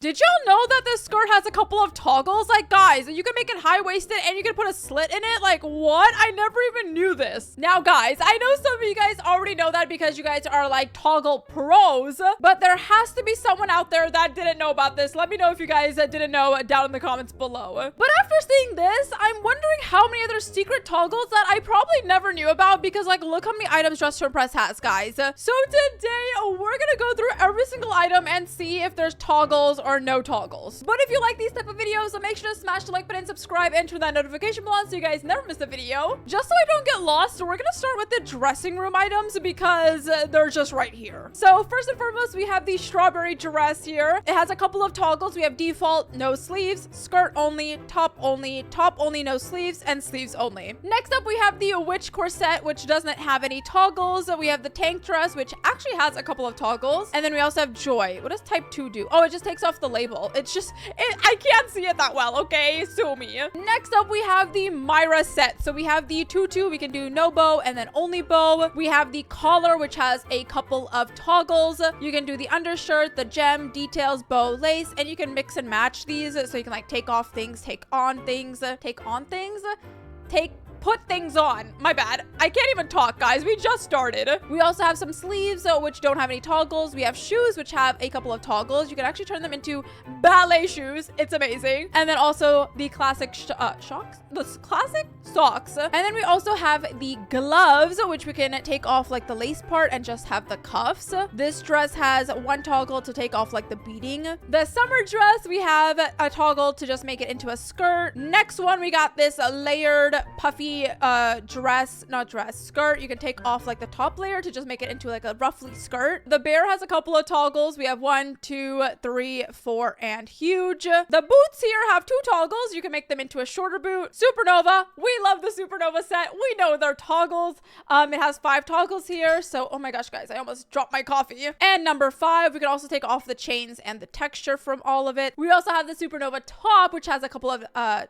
Did y'all know that this skirt has a couple of toggles? Like, guys, you can make it high-waisted and you can put a slit in it. Like, what? I never even knew this. Now, guys, I know some of you guys already know that because you guys are like toggle pros, but there has to be someone out there that didn't know about this. Let me know if you guys didn't know down in the comments below. But after seeing this, I'm wondering how many other secret toggles that I probably never knew about because, like, look how many items Dress to Impress has, guys. So today, we're gonna go through every single item and see if there's toggles or no toggles. But if you like these type of videos, so make sure to smash the like button, subscribe, and turn that notification bell on so you guys never miss a video. Just so I don't get lost, we're gonna start with the dressing room items because they're just right here. So first and foremost, we have the strawberry dress here. It has a couple of toggles. We have default, no sleeves, skirt only, top only, no sleeves, and sleeves only. Next up, we have the witch corset, which doesn't have any toggles. We have the tank dress, which actually has a couple of toggles. And then we also have joy. What does type 2 do? Oh, it just takes off the label. It's just, I can't see it that well, okay? Sue me. Next up, we have the Myra set. So we have the tutu. We can do no bow and then only bow. We have the collar, which has a couple of toggles. You can do the undershirt, the gem, details, bow, lace, and you can mix and match these. So you can like take off things, take on things, put things on. My bad. I can't even talk, guys. We just started. We also have some sleeves, which don't have any toggles. We have shoes, which have a couple of toggles. You can actually turn them into ballet shoes. It's amazing. And then also the classic classic socks. And then we also have the gloves, which we can take off like the lace part and just have the cuffs. This dress has one toggle to take off like the beading. The summer dress, we have a toggle to just make it into a skirt. Next one, we got this layered puffy skirt. You can take off like the top layer to just make it into like a roughly skirt. The bear has a couple of toggles. We have 1, 2, 3, 4, and huge. The boots here have 2 toggles. You can make them into a shorter boot. Supernova, we love the Supernova set. We know they're toggles. It has 5 toggles here. So, oh my gosh, guys, I almost dropped my coffee. And number 5, we can also take off the chains and the texture from all of it. We also have the Supernova top, which has a couple of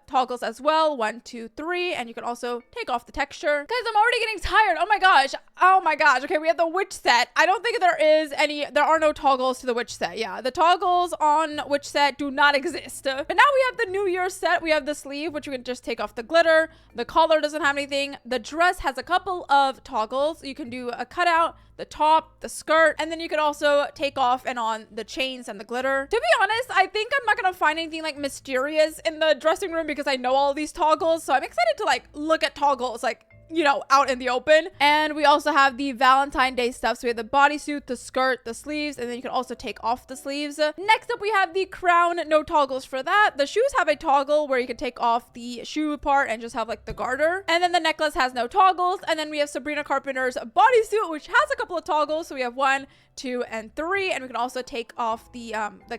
toggles as well. 1, 2, 3, and you can also take off the texture. Guys, I'm already getting tired. Oh my gosh. Okay, we have the witch set. I don't think there are no toggles to the witch set. Yeah, the toggles on witch set do not exist. But now we have the New Year set. We have the sleeve, which you can just take off the glitter. The collar doesn't have anything. The dress has a couple of toggles. You can do a cutout, the top, the skirt, and then you can also take off and on the chains and the glitter. To be honest, I think I'm not gonna find anything like mysterious in the dressing room because I know all these toggles. So I'm excited to like look at toggles like, you know, out in the open. And we also have the Valentine Day stuff. So we have the bodysuit, the skirt, the sleeves, and then you can also take off the sleeves. Next up, we have the crown. No toggles for that. The shoes have a toggle where you can take off the shoe part and just have like the garter. And then the necklace has no toggles. And then we have Sabrina Carpenter's bodysuit, which has a couple of toggles. So we have 1, 2, and 3, and we can also take off the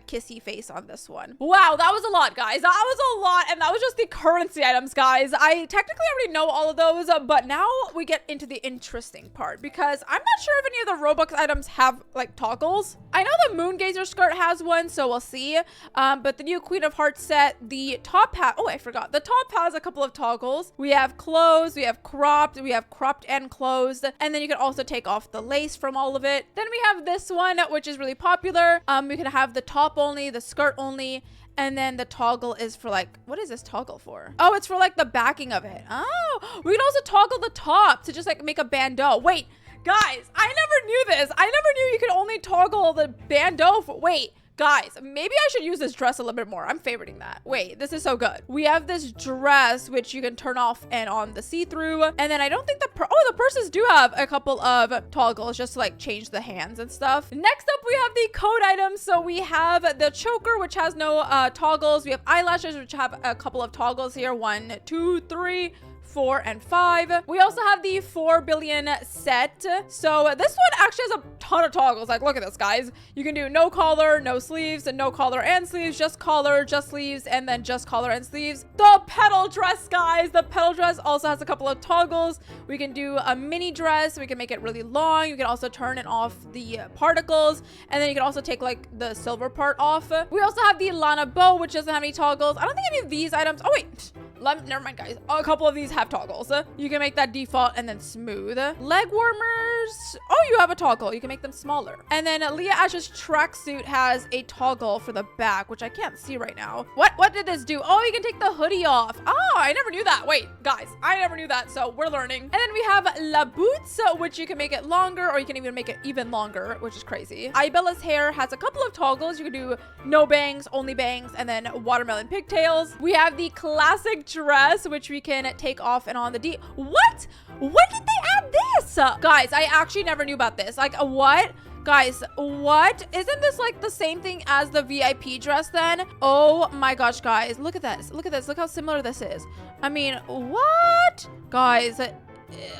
kissy face on this one. Wow, that was a lot, guys. That was a lot, and that was just the currency items, guys. I technically already know all of those, but now we get into the interesting part because I'm not sure if any of the Robux items have like toggles. I know the Moon Gazer skirt has one, so we'll see. But the new Queen of Hearts set, the top hat, oh, I forgot. The top has a couple of toggles. We have closed, we have cropped and closed, and then you can also take off the lace from all of it. Then we have this one, which is really popular. We can have the top only, the skirt only, and then the toggle is for like, what is this toggle for? Oh, it's for like the backing of it. Oh, we can also toggle the top to just like make a bandeau. Wait, guys, I never knew this. I never knew you could only toggle the bandeau for, wait. Guys, maybe I should use this dress a little bit more. I'm favoriting that. Wait, this is so good. We have this dress, which you can turn off and on the see-through. And then I don't think the purses do have a couple of toggles just to like change the hands and stuff. Next up, we have the code items. So we have the choker, which has no toggles. We have eyelashes, which have a couple of toggles here. 1, 2, 3, 4, and 5. We also have the 4 billion set. So this one actually has a ton of toggles. Like, look at this, guys. You can do no collar, no sleeves, and no collar and sleeves, just collar, just sleeves, and then just collar and sleeves. The petal dress, guys. The petal dress also has a couple of toggles. We can do a mini dress. We can make it really long. You can also turn it off the particles, and then you can also take like the silver part off. We also have the Lana bow, which doesn't have any toggles. I don't think any of these items, oh wait, never mind, guys. A couple of these have toggles. You can make that default and then smooth. Leg warmers. yours? Oh, you have a toggle. You can make them smaller. And then Leah Ash's tracksuit has a toggle for the back, which I can't see right now. What did this do? Oh, you can take the hoodie off. Oh, I never knew that. Wait, guys, I never knew that. So we're learning. And then we have La Boots, which you can make it longer, or you can even make it even longer, which is crazy. Ibella's hair has a couple of toggles. You can do no bangs, only bangs, and then watermelon pigtails. We have the classic dress, which we can take off and on the D. What? When did they add this? Guys, I actually never knew about this. Like, what? Guys, what? Isn't this like the same thing as the VIP dress then? Oh my gosh, guys. Look at this. Look at this. Look how similar this is. I mean, what? Guys,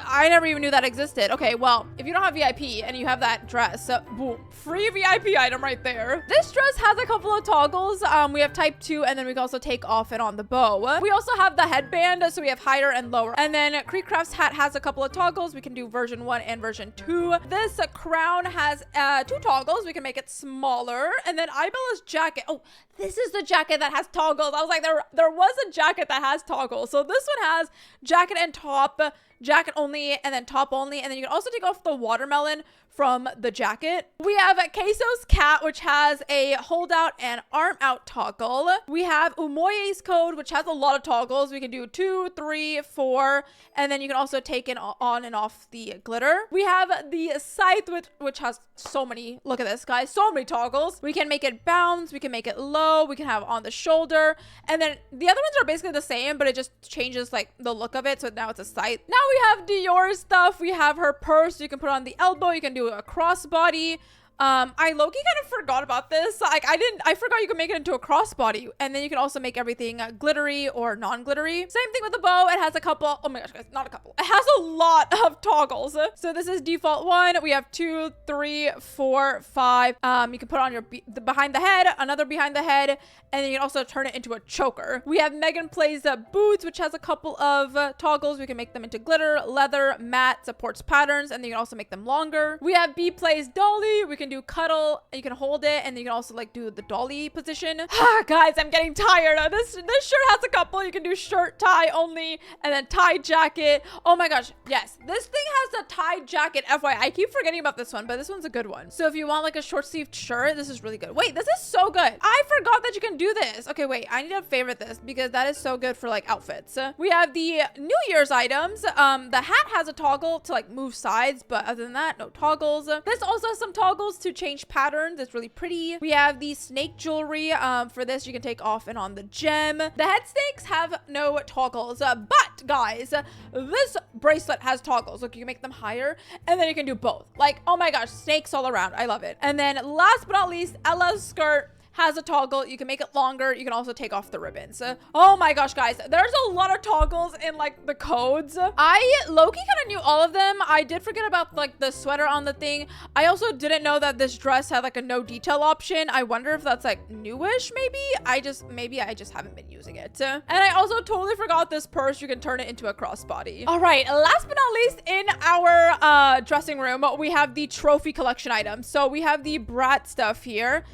I never even knew that existed. Okay, well, if you don't have VIP and you have that dress, boom, free VIP item right there. This dress has a couple of toggles. We have type 2, and then we can also take off and on the bow. We also have the headband, so we have higher and lower. And then Creecraft's hat has a couple of toggles. We can do version 1 and version 2. This crown has 2 toggles. We can make it smaller. And then Ibella's jacket. Oh, this is the jacket that has toggles. I was like, there was a jacket that has toggles. So this one has jacket and top, jacket only, and then top only. And then you can also take off the watermelon from the jacket. We have Queso's cat, which has a hold out and arm out toggle. We have Umoye's code, which has a lot of toggles. We can do 2, 3, 4, and then you can also take it on and off the glitter. We have the scythe, which has so many, look at this, guys, so many toggles. We can make it bounce, we can make it low, we can have on the shoulder, and then the other ones are basically the same, but it just changes like the look of it, so now it's a scythe. Now we have Dior's stuff. We have her purse. You can put on the elbow. You can do a crossbody. I low-key kind of forgot about this. Like, I forgot you can make it into a crossbody. And then you can also make everything glittery or non-glittery. Same thing with the bow. It has a couple, oh my gosh, guys, not a couple. It has a lot of toggles. So this is default 1. We have 2, 3, 4, 5. You can put on your behind the head, another behind the head, and then you can also turn it into a choker. We have Megan Plays boots, which has a couple of toggles. We can make them into glitter, leather, matte, supports patterns, and then you can also make them longer. We have B Plays Dolly. We can do cuddle, and you can hold it, and then you can also like do the dolly position. Guys, I'm getting tired. This shirt has a couple. You can do shirt, tie only, and then tie jacket. Oh my gosh, yes, this thing has a tie jacket. FYI, I keep forgetting about this one, but this one's a good one. So if you want like a short sleeved shirt, this is really good. Wait, this is so good. I forgot that you can do this. Okay, wait, I need to favorite this because that is so good for like outfits. We have the New Year's items. The hat has a toggle to like move sides, but other than that, no toggles. This also has some toggles to change patterns. It's really pretty. We have the snake jewelry. For this, you can take off and on the gem. The head snakes have no toggles, but guys, this bracelet has toggles. Look, you can make them higher, and then you can do both. Like, oh my gosh, snakes all around. I love it. And then last but not least, Ella's skirt has a toggle. You can make it longer. You can also take off the ribbons. Oh my gosh, guys, there's a lot of toggles in like the codes. I low-key kind of knew all of them. I did forget about like the sweater on the thing. I also didn't know that this dress had like a no detail option. I wonder if that's like newish. Maybe I just haven't been using it. And I also totally forgot this purse. You can turn it into a crossbody. All right, last but not least, in our dressing room, we have the trophy collection items. So we have the Brat stuff here.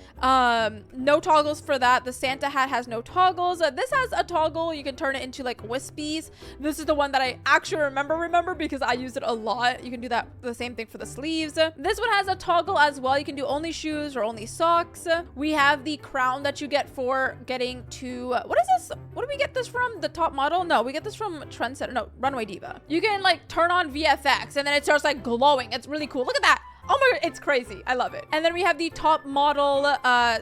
No toggles for that. The Santa hat has no toggles. This has a toggle. You can turn it into like wispies. This is the one that I actually remember because I use it a lot. You can do that, the same thing for the sleeves. This one has a toggle as well. You can do only shoes or only socks. We have the crown that you get for getting to, what is this? What do we get this from? The top model? No, we get this from Trendsetter. No, Runway Diva. You can like turn on VFX and then it starts like glowing. It's really cool. Look at that. Oh my god, it's crazy. I love it. And then we have the top model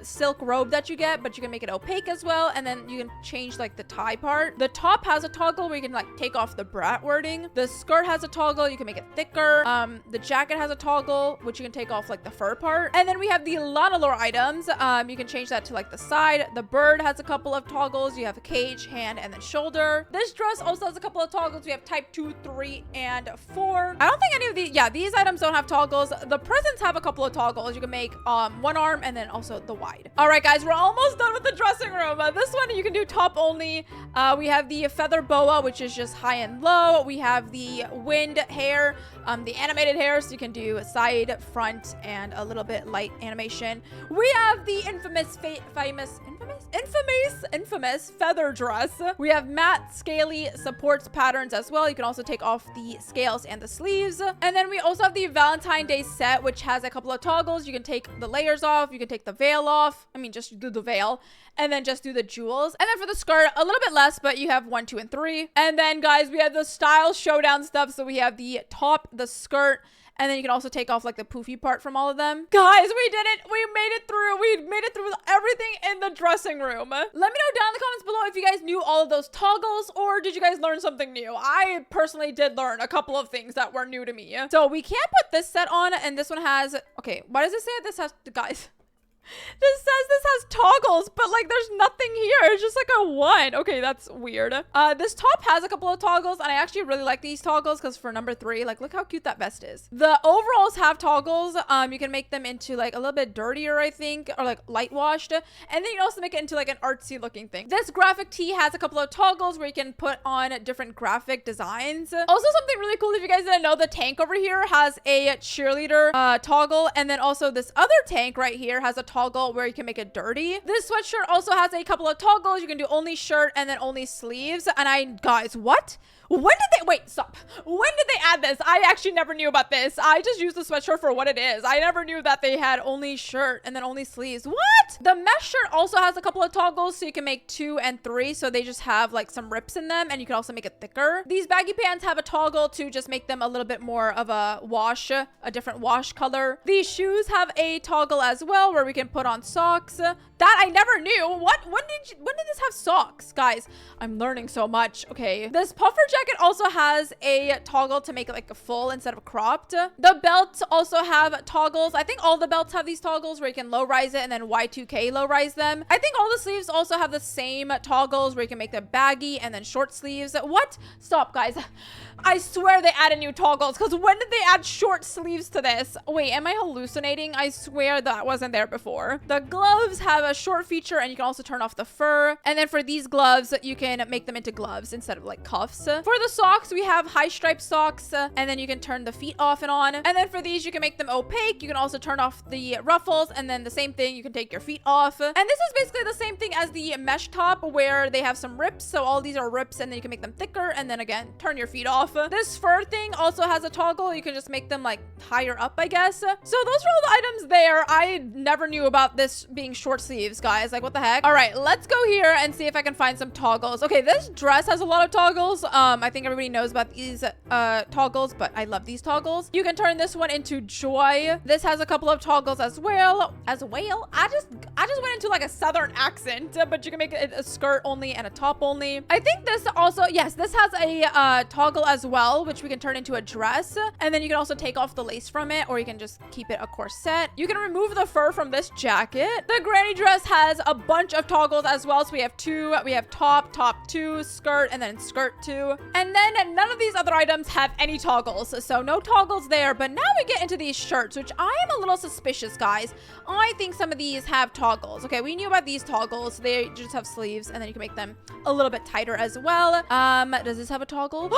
silk robe that you get, but you can make it opaque as well. And then you can change like the tie part. The top has a toggle where you can like take off the Brat wording. The skirt has a toggle. You can make it thicker. The jacket has a toggle, which you can take off like the fur part. And then we have the Lanalore items. You can change that to like the side. The bird has a couple of toggles. You have a cage, hand, and then shoulder. This dress also has a couple of toggles. We have type 2, 3, and 4. I don't think any of these, yeah, these items don't have toggles. The the presents have a couple of toggles. You can make one arm and then also the wide. All right, guys, we're almost done with the dressing room. This one you can do top only. We have the feather boa, which is just high and low. We have the wind hair, the animated hair, so you can do side, front, and a little bit light animation. We have the infamous feather dress. We have matte scaly supports patterns as well. You can also take off the scales and the sleeves. And then we also have the Valentine Day set, which has a couple of toggles. You can take the layers off. You can take the veil off. I mean, just do the veil. And then just do the jewels. And then for the skirt, a little bit less, but you have 1, 2, and 3. And then, guys, we have the style showdown stuff. So we have the top, the skirt, and then you can also take off like the poofy part from all of them. Guys, we did it. We made it through. We made it through everything in the dressing room. Let me know down in the comments below if you guys knew all of those toggles or did you guys learn something new? I personally did learn a couple of things that were new to me. So we can't put this set on, and this one has, okay, why does it say this has, guys? This says this has toggles, but like there's nothing here. It's just like a 1. Okay, that's weird. This top has a couple of toggles, and I actually really like these toggles because for number 3, like look how cute that vest is. The overalls have toggles. You can make them into like a little bit dirtier, I think, or like light washed. And then you can also make it into like an artsy looking thing. This graphic tee has a couple of toggles where you can put on different graphic designs. Also something really cool, if you guys didn't know, the tank over here has a cheerleader toggle, and then also this other tank right here has a toggle where you can make it dirty. This sweatshirt also has a couple of toggles. You can do only shirt and then only sleeves. And guys, what? When did they, wait, stop. When did they add this? I actually never knew about this. I just used the sweatshirt for what it is. I never knew that they had only shirt and then only sleeves. What? The mesh shirt also has a couple of toggles, so you can make 2 and 3. So they just have like some rips in them, and you can also make it thicker. These baggy pants have a toggle to just make them a little bit more of a wash, a different wash color. These shoes have a toggle as well where we can put on socks. That I never knew. What? When did this have socks? Guys, I'm learning so much. Okay. This puffer jacket also has a toggle to make it like a full instead of cropped. The belts also have toggles. I think all the belts have these toggles where you can low rise it and then Y2K low rise them. I think all the sleeves also have the same toggles where you can make them baggy and then short sleeves. What? Stop, guys. I swear they added new toggles, because when did they add short sleeves to this? Wait, am I hallucinating? I swear that wasn't there before. The gloves have a short feature, and you can also turn off the fur. And then for these gloves, you can make them into gloves instead of like cuffs. For the socks, we have high striped socks, and then you can turn the feet off and on. And then for these, you can make them opaque. You can also turn off the ruffles, and then the same thing, you can take your feet off. And this is basically the same thing as the mesh top, where they have some rips. So all these are rips, and then you can make them thicker, and then again, turn your feet off. This fur thing also has a toggle. You can just make them like higher up, I guess. So those are all the items there. I never knew about this being short sleeves, guys. Like, what the heck? All right, let's go here and see if I can find some toggles. Okay, this dress has a lot of toggles. I think everybody knows about these toggles, but I love these toggles. You can turn this one into joy. This has a couple of toggles as well. I just went into like a southern accent, but you can make it a skirt only and a top only. I think this also, yes, this has a toggle as well, which we can turn into a dress. And then you can also take off the lace from it, or you can just keep it a corset. You can remove the fur from this jacket. The granny dress has a bunch of toggles as well. So we have 2, we have top 2, skirt, and then skirt 2. And then none of these other items have any toggles. So no toggles there. But now we get into these shirts, which I am a little suspicious, guys. I think some of these have toggles. Okay, we knew about these toggles. They just have sleeves, and then you can make them a little bit tighter as well. Does this have a toggle?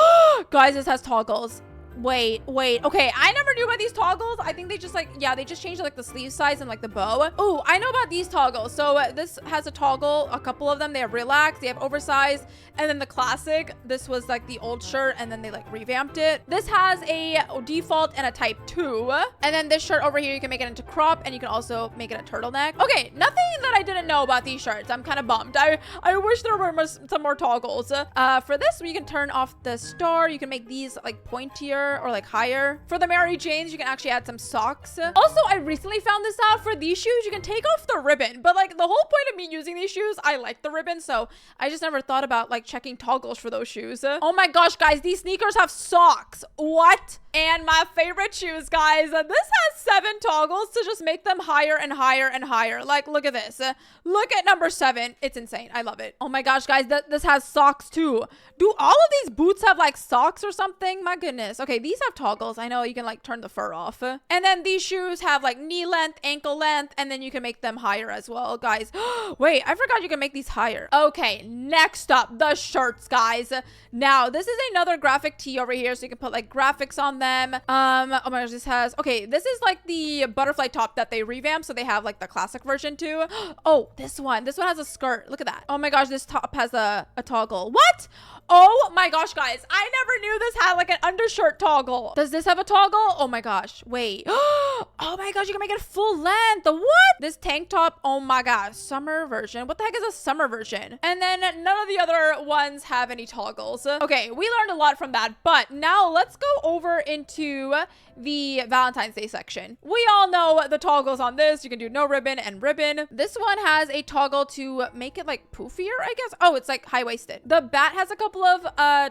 Guys, this has toggles. Wait. Okay, I never knew about these toggles. I think they just like, yeah, they just changed like the sleeve size and like the bow. Oh, I know about these toggles. So this has a toggle, a couple of them. They have relaxed, they have oversized, and then the classic. This was like the old shirt, and then they like revamped it. This has a default and a type 2. And then this shirt over here, you can make it into crop, and you can also make it a turtleneck. Okay, nothing that I didn't know about these shirts. I'm kind of bummed. I wish there were some more toggles. For this, you can turn off the star. You can make these like pointier or like higher. For the Mary Janes, you can actually add some socks. Also, I recently found this out. For these shoes, you can take off the ribbon, but like the whole point of me using these shoes, I like the ribbon, so I just never thought about like checking toggles for those shoes. Oh my gosh, guys, these sneakers have socks. What? And my favorite shoes, guys. This has 7 toggles to just make them higher and higher and higher. Like, look at this. Look at number 7. It's insane. I love it. Oh my gosh, guys. This has socks too. Do all of these boots have like socks or something? My goodness. Okay, these have toggles. I know you can like turn the fur off. And then these shoes have like knee length, ankle length, and then you can make them higher as well, guys. Wait, I forgot you can make these higher. Okay, next up, the shirts, guys. Now, this is another graphic tee over here, so you can put like graphics on them. Oh my gosh, this is like the butterfly top that they revamped, so they have like the classic version too. Oh, this one has a skirt. Look at that. Oh my gosh, this top has a toggle. What? Oh my gosh, guys, I never knew this had like an undershirt toggle. Does this have a toggle? Oh my gosh, wait. Oh my gosh, you can make it full length. What? This tank top, oh my gosh, summer version. What the heck is a summer version? And then none of the other ones have any toggles. Okay, we learned a lot from that, but now let's go over into the Valentine's Day section. We all know the toggles on this. You can do no ribbon and ribbon. This one has a toggle to make it like poofier, I guess. Oh, it's like high-waisted. The bat has a couple of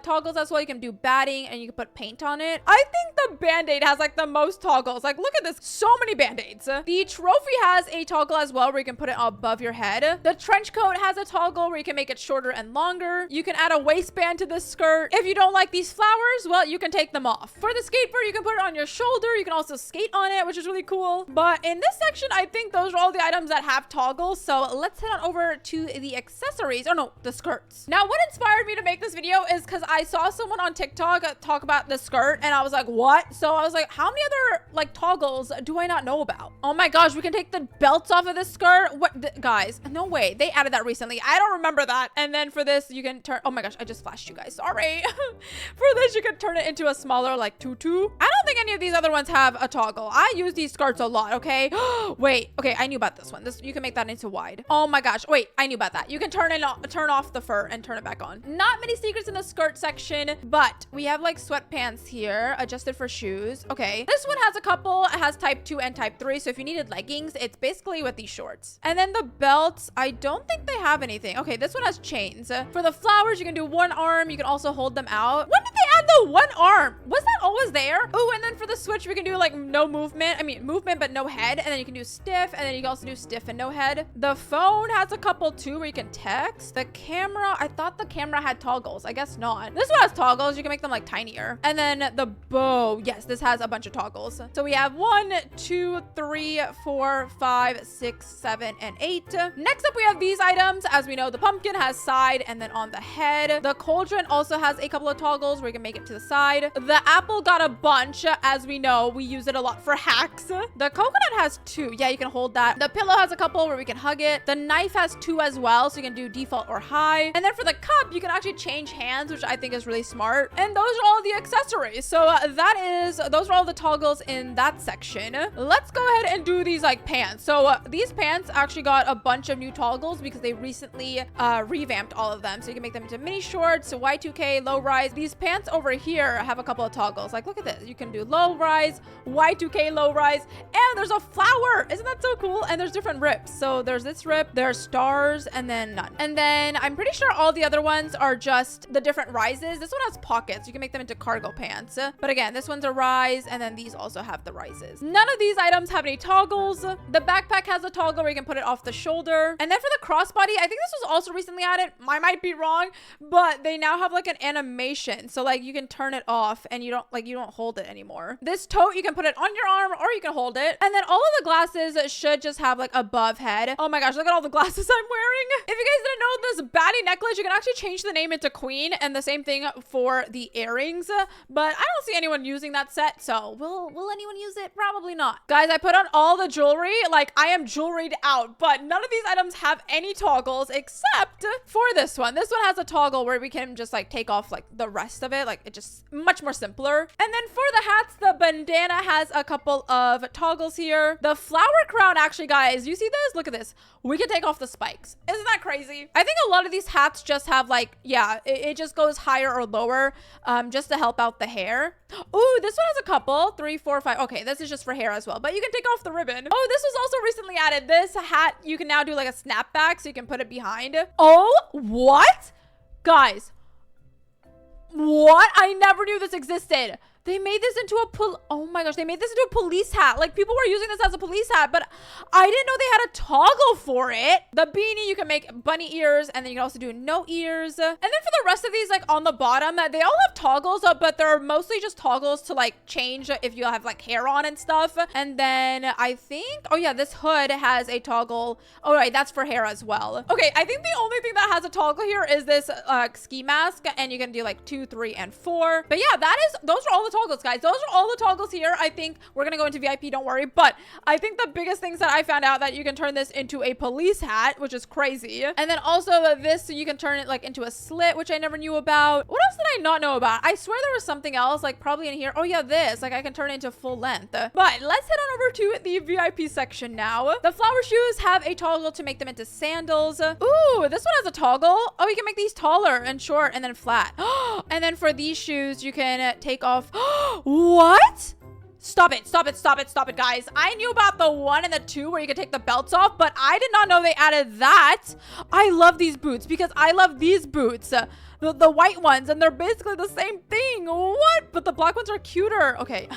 toggles as well. You can do batting and you can put paint on it. I think the Band-Aid has like the most toggles. Like, look at this. So many Band-Aids. The trophy has a toggle as well where you can put it above your head. The trench coat has a toggle where you can make it shorter and longer. You can add a waistband to this skirt. If you don't like these flowers, well, you can take them off. For the skateboard, you can put it on your shoulder. You can also skate on it, which is really cool. But in this section, I think those are all the items that have toggles. So let's head on over to the accessories. Oh no, the skirts. Now, what inspired me to make this video is because I saw someone on TikTok talk about the skirt and I was like, what? So I was like, how many other like toggles do I not know about? Oh my gosh, we can take the belts off of this skirt. What, guys? No way. They added that recently. I don't remember that. And then for this, you can turn, oh my gosh, I just flashed you guys. Sorry. For this, you can turn it into a smaller like tutu. I don't think any of these other ones have a toggle. I use these skirts a lot, okay? Wait, okay, I knew about this one. You can make that into wide. Oh my gosh, wait, I knew about that. You can turn off the fur and turn it back on. Not many secrets in the skirt section, but we have like sweatpants here, adjusted for shoes. Okay, this one has a couple. It has type 2 and type 3, so if you needed leggings, it's basically with these shorts. And then the belts, I don't think they have anything. Okay, this one has chains. For the flowers, you can do one arm. You can also hold them out. When did they add the one arm? Was that always there? Oh, and then for the switch, we can do like no movement. I mean, movement, but no head. And then you can do stiff, and then you can also do stiff and no head. The phone has a couple too where you can text. The camera, I thought the camera had toggles. I guess not. This one has toggles. You can make them like tinier. And then the bow, yes, this has a bunch of toggles. So we have 1, 2, 3, 4, 5, 6, 7, and 8. Next up, we have these items. As we know, the pumpkin has side and then on the head. The cauldron also has a couple of toggles where you can make it to the side. The apple got a bunch. As we know, we use it a lot for hacks. The coconut has 2. Yeah, you can hold that. The pillow has a couple where we can hug it. The knife has 2 as well, so you can do default or high. And then for the cup, you can actually change hands, which I think is really smart. And those are all the accessories. So those are all the toggles in that section. Let's go ahead and do these like pants. So these pants actually got a bunch of new toggles because they recently revamped all of them. So you can make them into mini shorts, so Y2K, low rise. These pants over here have a couple of toggles. Like, look at this. You can do low rise, Y2K low rise, and there's a flower. Isn't that so cool? And there's different rips. So there's this rip, there's stars, and then none. And then I'm pretty sure all the other ones are just the different rises. This one has pockets. You can make them into cargo pants. But again, this one's a rise, and then these also have the rises. None of these items have any toggles. The backpack has a toggle where you can put it off the shoulder. And then for the crossbody, I think this was also recently added. I might be wrong, but they now have like an animation. So like you can turn it off and you don't hold it anymore. This tote, you can put it on your arm or you can hold it. And then all of the glasses should just have like above head. Oh my gosh, look at all the glasses I'm wearing. If you guys didn't know, this baddie necklace, you can actually change the name into queen, and the same thing for the earrings. But I don't see anyone using that set, so will anyone use it? Probably not. Guys, I put on all the jewelry. Like, I am jewelried out, but none of these items have any toggles except for this one. This one has a toggle where we can just like take off like the rest of it. Like, it just much more simpler. And then for the hats, the bandana has a couple of toggles here. The flower crown, actually, guys, you see this? Look at this. We can take off the spikes. Isn't that crazy? I think a lot of these hats just have like, yeah, it just goes higher or lower just to help out the hair. Oh, this one has a couple, 3, 4, 5. Okay, this is just for hair as well, but you can take off the ribbon. Oh, this was also recently added. This hat, you can now do like a snapback, so you can put it behind. Oh, what? Guys, what? I never knew this existed. They made this into oh my gosh, they made this into a police hat. Like, people were using this as a police hat, but I didn't know they had a toggle for it. The beanie, you can make bunny ears, and then you can also do no ears. And then for the rest of these, like on the bottom, they all have toggles, but they're mostly just toggles to like change if you have like hair on and stuff. And then I think, oh yeah, this hood has a toggle. Oh right, that's for hair as well. Okay, I think the only thing that has a toggle here is this ski mask, and you can do like 2, 3, and 4. But yeah, those are all the toggles, guys. Those are all the toggles here. I think we're gonna go into VIP, don't worry. But I think the biggest things that I found out that you can turn this into a police hat, which is crazy. And then also this, you can turn it like into a slit, which I never knew about. What else did I not know about? I swear there was something else, like probably in here. Oh yeah, this, like I can turn it into full length. But let's head on over to the VIP section now. The flower shoes have a toggle to make them into sandals. Ooh, this one has a toggle. Oh, you can make these taller and short and then flat. And then for these shoes, you can take off. What? Stop it, stop it, stop it, stop it, guys. I knew about the 1 and the 2 where you could take the belts off, but I did not know they added that. I love these boots because I love these boots. The white ones, and they're basically the same thing. What? But the black ones are cuter. Okay.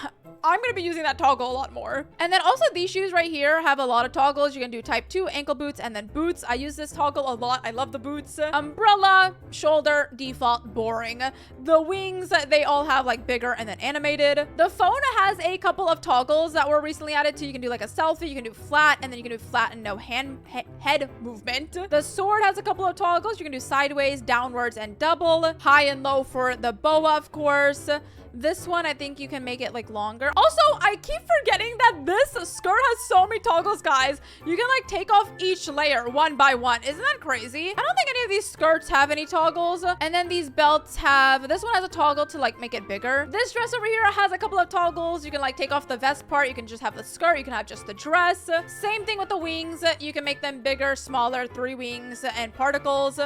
I'm going to be using that toggle a lot more. And then also these shoes right here have a lot of toggles. You can do type 2 ankle boots and then boots. I use this toggle a lot. I love the boots. Umbrella, shoulder, default, boring. The wings, they all have like bigger and then animated. The phone has a couple of toggles that were recently added to. You can do like a selfie, you can do flat, and then you can do flat and no head movement. The sword has a couple of toggles. You can do sideways, downwards, and double. High and low for the boa, of course. This one, I think you can make it like longer. Also, I keep forgetting that this skirt has so many toggles, guys. You can like take off each layer one by one. Isn't that crazy? I don't think any of these skirts have any toggles. And then these belts have, this one has a toggle to like make it bigger. This dress over here has a couple of toggles. You can like take off the vest part. You can just have the skirt. You can have just the dress. Same thing with the wings. You can make them bigger, smaller, 3 wings and particles.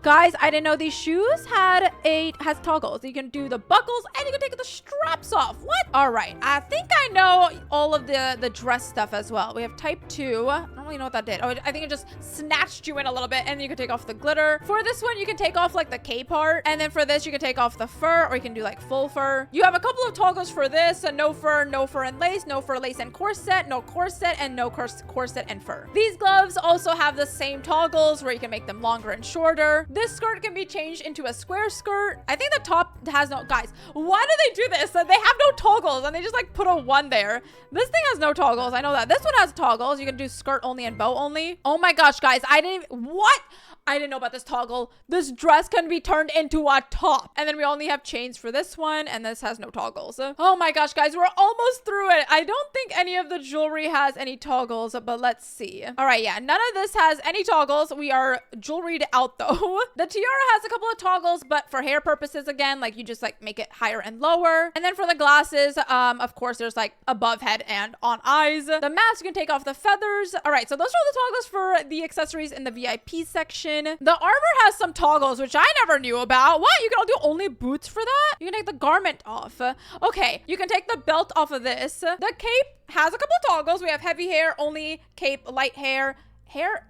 Guys, I didn't know these shoes has toggles. You can do the buckles and you can take the straps off. What? All right. I think I know all of the dress stuff as well. We have type 2. I don't really know what that did. Oh, I think it just snatched you in a little bit, and then you can take off the glitter. For this one, you can take off like the K part. And then for this, you can take off the fur, or you can do like full fur. You have a couple of toggles for this. No fur and lace, no fur, lace, and corset, no corset, and no corset and fur. These gloves also have the same toggles where you can make them longer and shorter. This skirt can be changed into a square skirt. I think the top has no, guys, why do they do this? They have no toggles and they just like put a 1 there. This thing has no toggles. I know that. This one has toggles. You can do skirt only and bow only. Oh my gosh, guys. What? I didn't know about this toggle. This dress can be turned into a top. And then we only have chains for this one, and this has no toggles. Oh my gosh, guys, we're almost through it. I don't think any of the jewelry has any toggles, but let's see. All right, yeah, none of this has any toggles. We are jewelried out though. The tiara has a couple of toggles, but for hair purposes, again, like you just like make it higher and lower. And then for the glasses, of course, there's like above head and on eyes. The mask, you can take off the feathers. All right, so those are all the toggles for the accessories in the VIP section. The armor has some toggles, which I never knew about. What? You can do only boots for that? You can take the garment off. Okay, you can take the belt off of this. The cape has a couple of toggles. We have heavy hair, only cape, light hair,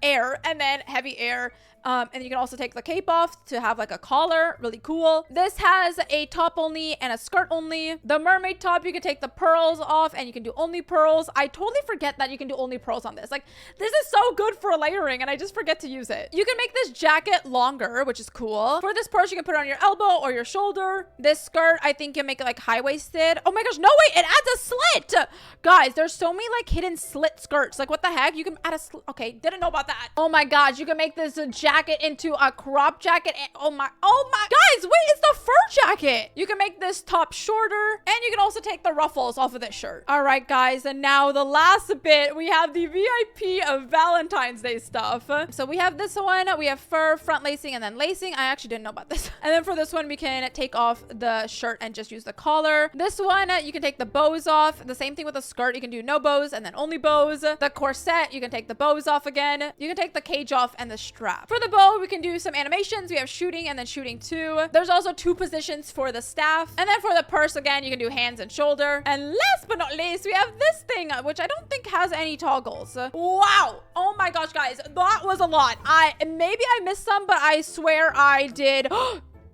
air, and then heavy air. And you can also take the cape off to have like a collar. Really cool. This has a top only and a skirt only. The mermaid top, you can take the pearls off and you can do only pearls. I totally forget that you can do only pearls on this. Like, this is so good for layering and I just forget to use it. You can make this jacket longer, which is cool. For this purse, you can put it on your elbow or your shoulder. This skirt, I think you can make it like high-waisted. Oh my gosh, no, wait, it adds a slit. Guys, there's so many like hidden slit skirts. Like, what the heck? You can add a slit. Okay, didn't know about that. Oh my gosh, you can make this jacket into a crop jacket. And oh my, guys, wait, it's the fur jacket. You can make this top shorter and you can also take the ruffles off of this shirt. All right, guys, and now the last bit, we have the VIP of Valentine's Day stuff. So we have this one, we have fur, front lacing, and then lacing. I actually didn't know about this. And then for this one, we can take off the shirt and just use the collar. This one, you can take the bows off. The same thing with the skirt. You can do no bows and then only bows. The corset, you can take the bows off again. You can take the cage off and the strap. For the bow, we can do some animations. We have shooting and then shooting 2. There's also 2 positions for the staff. And then for the purse, again, you can do hands and shoulder. And last but not least, we have this thing, which I don't think has any toggles. Wow. Oh my gosh, guys, that was a lot. Maybe I missed some, but I swear I did.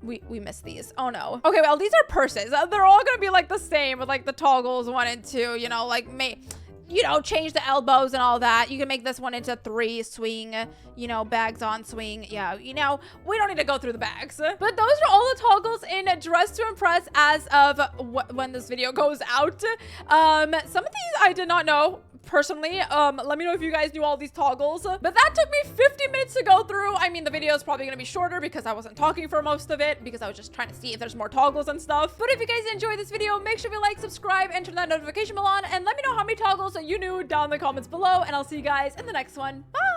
We missed these. Oh no. Okay, well, these are purses. They're all gonna be like the same with like the toggles 1 and 2, you know, like change the elbows and all that. You can make this one into 3, swing, bags on, swing. Yeah, we don't need to go through the bags. But those are all the toggles in Dress to Impress as of when this video goes out. Some of these I did not know. Personally, let me know if you guys knew all these toggles, but that took me 50 minutes to go through. I mean, the video is probably gonna be shorter because I wasn't talking for most of it because I was just trying to see if there's more toggles and stuff. But if you guys enjoyed this video, make sure you like, subscribe, and turn that notification bell on, and let me know how many toggles you knew down in the comments below, and I'll see you guys in the next one. Bye!